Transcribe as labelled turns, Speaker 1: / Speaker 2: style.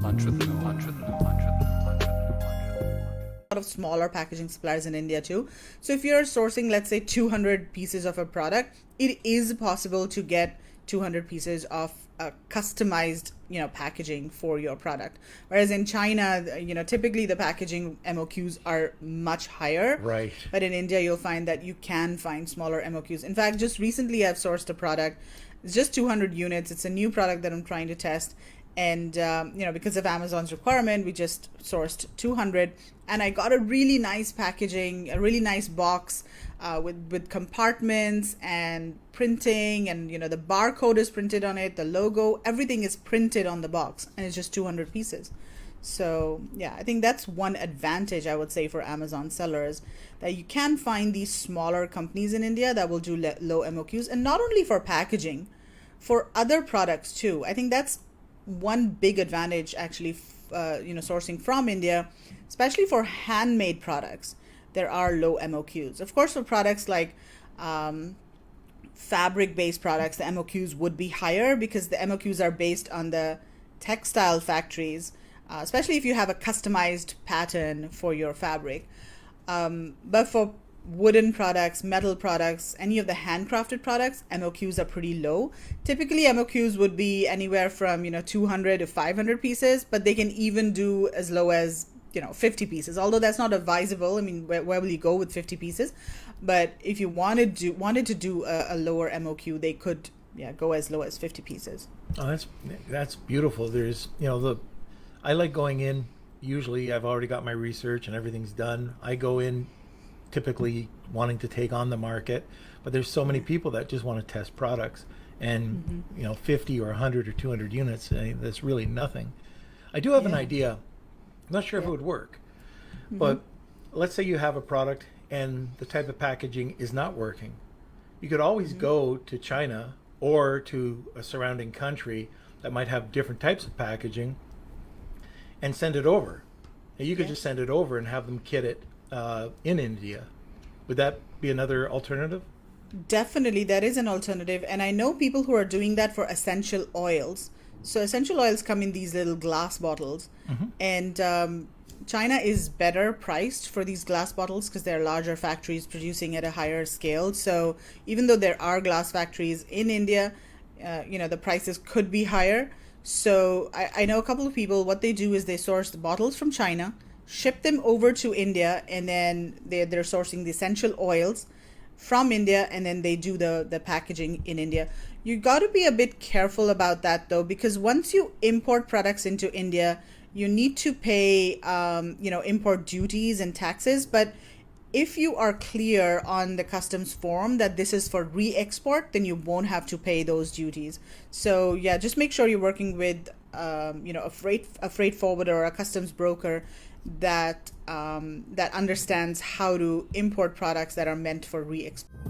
Speaker 1: Lot of smaller packaging suppliers in India too. So if you're sourcing, let's say 200 pieces of a product, it is possible to get 200 pieces of customized, packaging for your product. Whereas in China, typically the packaging MOQs are much higher.
Speaker 2: Right.
Speaker 1: But in India, you'll find that you can find smaller MOQs. In fact, just recently I've sourced a product. It's just 200 units. It's a new product that I'm trying to test. And, because of Amazon's requirement, we just sourced 200. And I got a really nice packaging, a really nice box with compartments and printing. And, the barcode is printed on it. The logo, everything is printed on the box. And it's just 200 pieces. So, yeah, I think that's one advantage, I would say, for Amazon sellers, that you can find these smaller companies in India that will do low MOQs. And not only for packaging, for other products too. I think that's one big advantage actually, sourcing from India, especially for handmade products. There are low MOQs. Of course, for products like fabric-based products, the MOQs would be higher because the MOQs are based on the textile factories, especially if you have a customized pattern for your fabric. But for wooden products, metal products, any of the handcrafted products, MOQs are pretty low. Typically, MOQs would be anywhere from 200 to 500 pieces, but they can even do as low as 50 pieces. Although that's not advisable. I mean, where will you go with 50 pieces? But if you wanted to do a lower MOQ, they could go as low as 50 pieces.
Speaker 2: Oh, that's beautiful. There's I like going in. Usually, I've already got my research and everything's done. I go in typically wanting to take on the market, but there's so many people that just want to test products, and 50 or 100 or 200 units, that's really nothing. I do have an idea. I'm not sure if it would work, but let's say you have a product and the type of packaging is not working. You could always go to China or to a surrounding country that might have different types of packaging and send it over. And you could just send it over and have them kit it in India. Would that be another alternative?
Speaker 1: Definitely, that is an alternative. And I know people who are doing that for essential oils. So essential oils come in these little glass bottles. And China is better priced for these glass bottles because there are larger factories producing at a higher scale. So even though there are glass factories in India, the prices could be higher. So I know a couple of people, what they do is they source the bottles from China, ship them over to India, and then they're sourcing the essential oils from India, and then they do the packaging in India. You got to be a bit careful about that though, because once you import products into India, you need to pay import duties and taxes. But if you are clear on the customs form that this is for re-export, then you won't have to pay those duties. So yeah, just make sure you're working with a freight forwarder or a customs broker that understands how to import products that are meant for re-export.